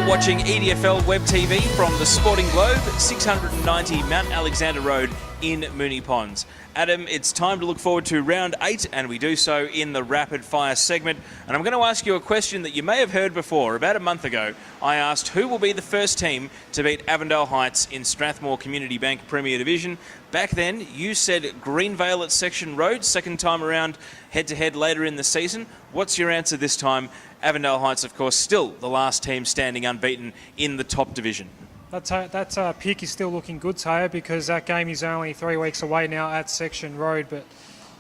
watching EDFL Web TV from the Sporting Globe, 690 Mount Alexander Road in Moonee Ponds. Adam, it's time to look forward to round 8, and we do so in the rapid fire segment. And I'm going to ask you a question that you may have heard before. About a month ago, I asked who will be the first team to beat Avondale Heights in Strathmore Community Bank Premier Division. Back then, you said Greenvale at Section Road, second time around, head-to-head later in the season. What's your answer this time? Avondale Heights, of course, still the last team standing unbeaten in the top division. That pick is still looking good, Teo, because that game is only 3 weeks away now at Section Road. But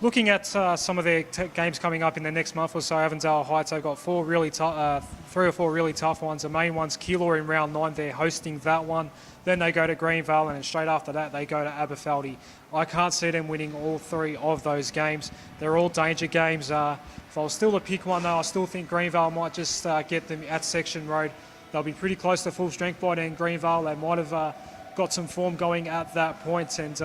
looking at some of their games coming up in the next month or so, Avondale Heights, they've got 3 or 4 really tough ones. The main one's Keilor in round 9. They're hosting that one. Then they go to Greenvale, and straight after that, they go to Aberfeldy. I can't see them winning all 3 of those games. They're all danger games. If I was still to pick one, though, I still think Greenvale might just get them at Section Road. They'll be pretty close to full strength by then. Greenvale, they might have got some form going at that point. And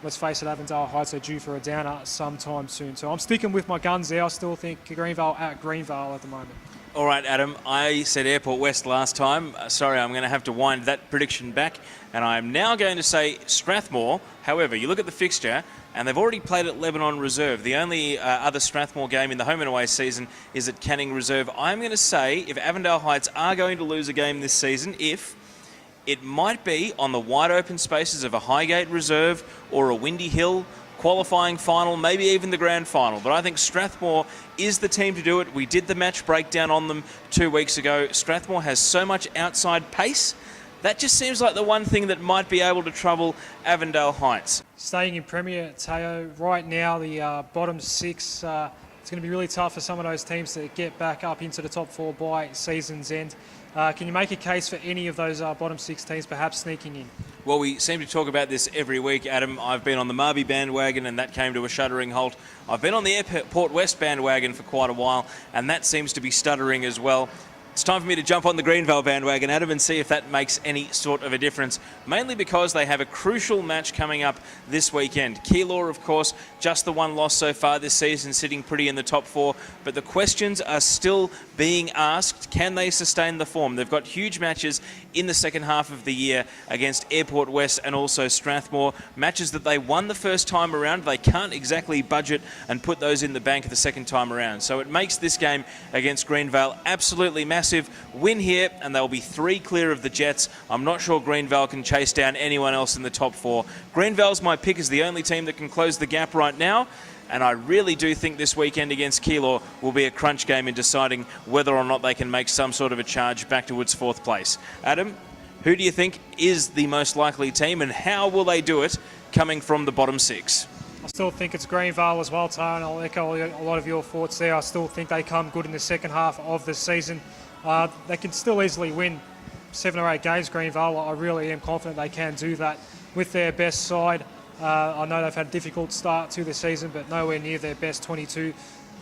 let's face it, Avondale Heights are due for a downer sometime soon. So I'm sticking with my guns there. I still think Greenvale at Greenvale at the moment. All right, Adam, I said Airport West last time. Sorry, I'm going to have to wind that prediction back. And I'm now going to say Strathmore. However, you look at the fixture, and they've already played at Lebanon Reserve. The only other Strathmore game in the home and away season is at Canning Reserve. I'm going to say if Avondale Heights are going to lose a game this season, it might be on the wide open spaces of a Highgate Reserve or a Windy Hill qualifying final, maybe even the grand final. But I think Strathmore is the team to do it. We did the match breakdown on them 2 weeks ago. Strathmore has so much outside pace. That just seems like the one thing that might be able to trouble Avondale Heights. Staying in Premier, Teo, right now the bottom 6, it's going to be really tough for some of those teams to get back up into the top 4 by season's end. Can you make a case for any of those bottom 6 teams perhaps sneaking in? Well, we seem to talk about this every week, Adam. I've been on the Marby bandwagon, and that came to a shuddering halt. I've been on the Airport West bandwagon for quite a while, and that seems to be stuttering as well. It's time for me to jump on the Greenvale bandwagon, Adam, and see if that makes any sort of a difference, mainly because they have a crucial match coming up this weekend. Keilor, of course, just the one loss so far this season, sitting pretty in the top 4, but the questions are still being asked. Can they sustain the form? They've got huge matches in the second half of the year against Airport West and also Strathmore, matches that they won the first time around. They can't exactly budget and put those in the bank the second time around. So it makes this game against Greenvale absolutely massive. Win here, and they'll be 3 clear of the Jets. I'm not sure Greenvale can chase down anyone else in the top 4. Greenvale's my pick as the only team that can close the gap right now. And I really do think this weekend against Keilor will be a crunch game in deciding whether or not they can make some sort of a charge back towards 4th place. Adam, who do you think is the most likely team, and how will they do it coming from the bottom 6? I still think it's Greenvale as well, Teo, and I'll echo a lot of your thoughts there. I still think they come good in the second half of the season. They can still easily win 7 or 8 games, Greenvale. I really am confident they can do that with their best side. I know they've had a difficult start to the season, but nowhere near their best 22.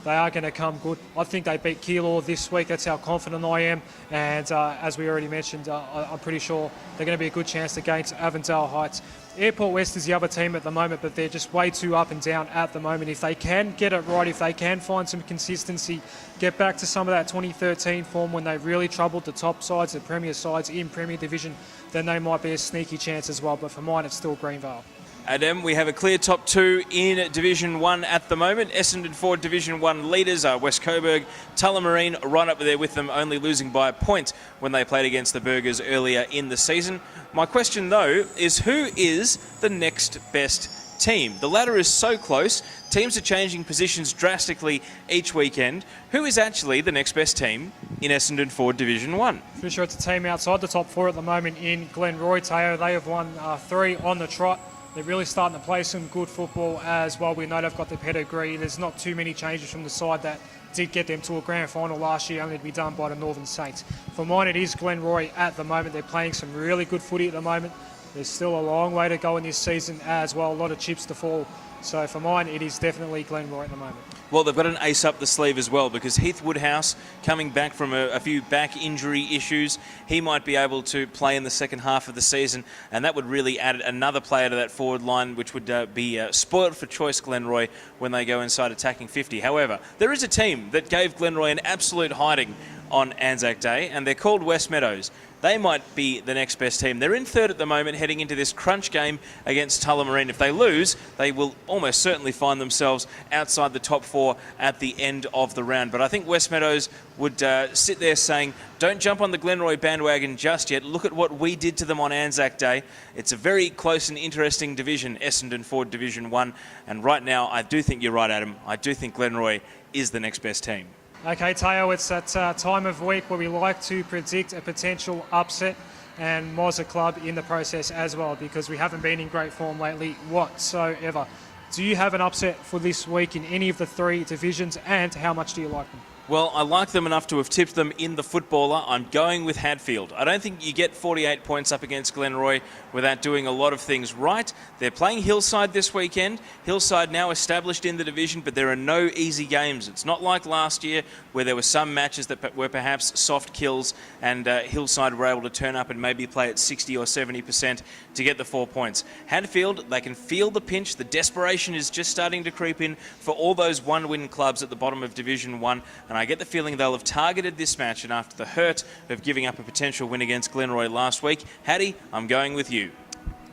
They are going to come good. I think they beat Keilor this week. That's how confident I am. And as we already mentioned, I'm pretty sure they're going to be a good chance against Avondale Heights. Airport West is the other team at the moment, but they're just way too up and down at the moment. If they can get it right, if they can find some consistency, get back to some of that 2013 form when they really troubled the top sides, the Premier sides in Premier Division, then they might be a sneaky chance as well. But for mine, it's still Greenvale. Adam, we have a clear top 2 in Division 1 at the moment. Essendon Ford Division 1 leaders are West Coburg, Tullamarine right up there with them, only losing by a point when they played against the Burgers earlier in the season. My question, though, is who is the next best team? The ladder is so close. Teams are changing positions drastically each weekend. Who is actually the next best team in Essendon Ford Division 1? Pretty sure it's a team outside the top 4 at the moment in Glenroy, Teo. They have won 3 on the trot. They're really starting to play some good football as well. We know they've got the pedigree. There's not too many changes from the side that did get them to a grand final last year, only to be done by the Northern Saints. For mine, it is Glenroy at the moment. They're playing some really good footy at the moment. There's still a long way to go in this season as well. A lot of chips to fall. So for mine, it is definitely Glenroy at the moment. Well, they've got an ace up the sleeve as well, because Heath Woodhouse, coming back from a few back injury issues, he might be able to play in the second half of the season, and that would really add another player to that forward line, which would be spoiled for choice Glenroy when they go inside attacking 50. However, there is a team that gave Glenroy an absolute hiding on Anzac Day, and they're called West Meadows. they might be the next best team. They're in third at the moment, heading into this crunch game against Tullamarine. If they lose, they will almost certainly find themselves outside the top 4 at the end of the round. But I think West Meadows would sit there saying, don't jump on the Glenroy bandwagon just yet. Look at what we did to them on Anzac Day. It's a very close and interesting division, Essendon Ford Division 1. And right now, I do think you're right, Adam. I do think Glenroy is the next best team. Okay, Teo, it's that time of week where we like to predict a potential upset, and Moz a club in the process as well, because we haven't been in great form lately whatsoever. Do you have an upset for this week in any of the 3 divisions, and how much do you like them? Well, I like them enough to have tipped them in the footballer. I'm going with Hadfield. I don't think you get 48 points up against Glenroy without doing a lot of things right. They're playing Hillside this weekend. Hillside now established in the division, but there are no easy games. It's not like last year where there were some matches that were perhaps soft kills and Hillside were able to turn up and maybe play at 60 or 70% to get the 4 points. Hadfield, they can feel the pinch. The desperation is just starting to creep in for all those one-win clubs at the bottom of Division 1, and I get the feeling they'll have targeted this match, and after the hurt of giving up a potential win against Glenroy last week, Hattie, I'm going with you.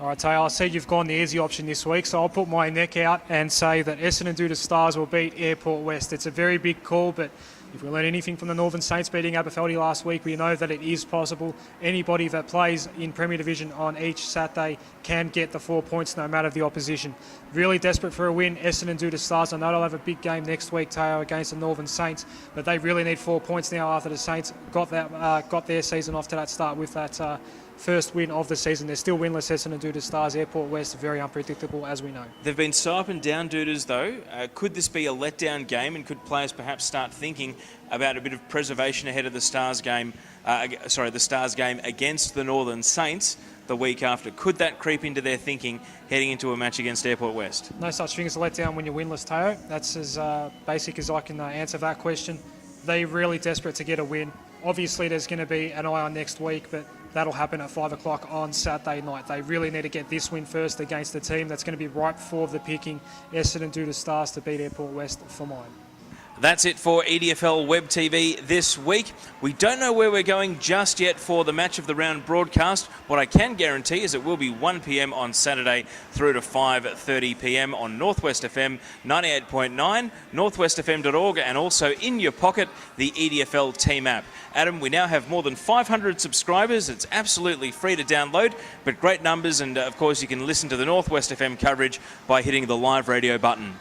All right, Tayo, I see you've gone the easy option this week, so I'll put my neck out and say that Essendon Duda Stars will beat Airport West. It's a very big call, but if we learn anything from the Northern Saints beating Aberfeldy last week, we know that it is possible. Anybody that plays in Premier Division on each Saturday can get the 4 points no matter the opposition. Really desperate for a win, Essendon Duda Stars. I know they'll have a big game next week, Tayo, against the Northern Saints, but they really need 4 points now after the Saints got their season off to that start with that first win of the season. They're still winless, Essendon Duda Stars. Airport West, very unpredictable, as we know. They've been so up and down, Dudas, though. Could this be a letdown game, and could players perhaps start thinking about a bit of preservation ahead of the Stars game, the Stars game against the Northern Saints the week after? Could that creep into their thinking heading into a match against Airport West? No such thing as a letdown when you're winless, Teo. That's as basic as I can answer that question. They're really desperate to get a win. Obviously, there's going to be an eye on next week, but that'll happen at 5 o'clock on Saturday night. They really need to get this win first against the team that's going to be ripe for the picking, Essendon Duda Stars, to beat Airport West for mine. That's it for EDFL Web TV this week. We don't know where we're going just yet for the Match of the Round broadcast. What I can guarantee is it will be 1 p.m. on Saturday through to 5:30 p.m. on Northwest FM 98.9, northwestfm.org, and also in your pocket, the EDFL team app. Adam, we now have more than 500 subscribers. It's absolutely free to download, but great numbers, and of course you can listen to the Northwest FM coverage by hitting the live radio button.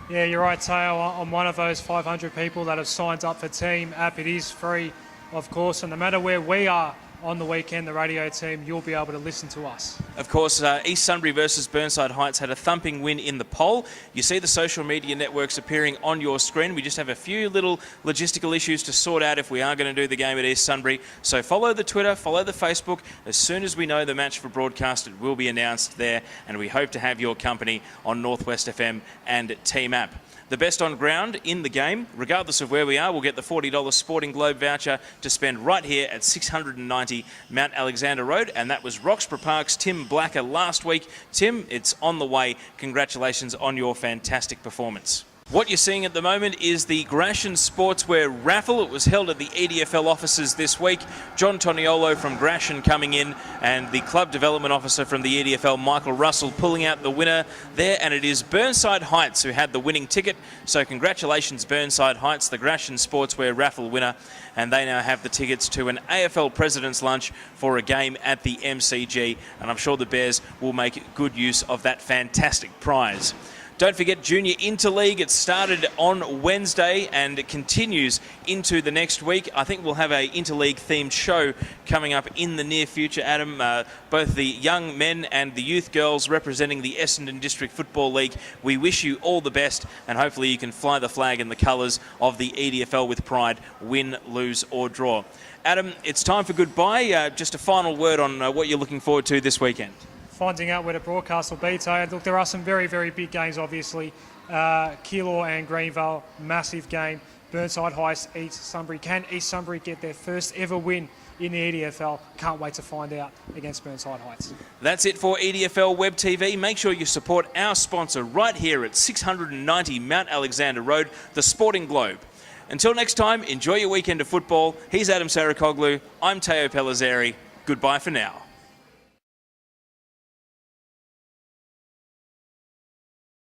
Yeah, you're right, Teo. I'm one of those 500 people that have signed up for Team App. It is free, of course, and no matter where we are on the weekend, the radio team, you'll be able to listen to us. Of course, East Sunbury versus Burnside Heights had a thumping win in the poll. You see the social media networks appearing on your screen. We just have a few little logistical issues to sort out if we are going to do the game at East Sunbury. So follow the Twitter, follow the Facebook. As soon as we know the match for broadcast, it will be announced there, and we hope to have your company on Northwest FM and Team App. The best on ground in the game, regardless of where we are, will get the $40 Sporting Globe voucher to spend right here at 690 Mount Alexander Road. And that was Roxburgh Park's Tim Blacker last week. Tim, it's on the way. Congratulations on your fantastic performance. What you're seeing at the moment is the Gratian Sportswear raffle. It was held at the EDFL offices this week. John Toniolo from Gratian coming in, and the club development officer from the EDFL, Michael Russell, pulling out the winner there. And it is Burnside Heights who had the winning ticket. So congratulations, Burnside Heights, the Gratian Sportswear raffle winner. And they now have the tickets to an AFL President's Lunch for a game at the MCG. And I'm sure the Bears will make good use of that fantastic prize. Don't forget Junior Interleague. It started on Wednesday and it continues into the next week. I think we'll have a Interleague themed show coming up in the near future, Adam. Both the young men and the youth girls representing the Essendon District Football League. We wish you all the best, and hopefully you can fly the flag in the colours of the EDFL with pride, win, lose or draw. Adam, it's time for goodbye. Just a final word on what you're looking forward to this weekend. Finding out where the broadcast will be, Tayo. Look, there are some very, very big games, obviously. Keilor and Greenvale, massive game. Burnside Heights, East Sunbury. Can East Sunbury get their first ever win in the EDFL? Can't wait to find out against Burnside Heights. That's it for EDFL Web TV. Make sure you support our sponsor right here at 690 Mount Alexander Road, the Sporting Globe. Until next time, enjoy your weekend of football. He's Adem Saricaoglu. I'm Teo Pellizzeri. Goodbye for now.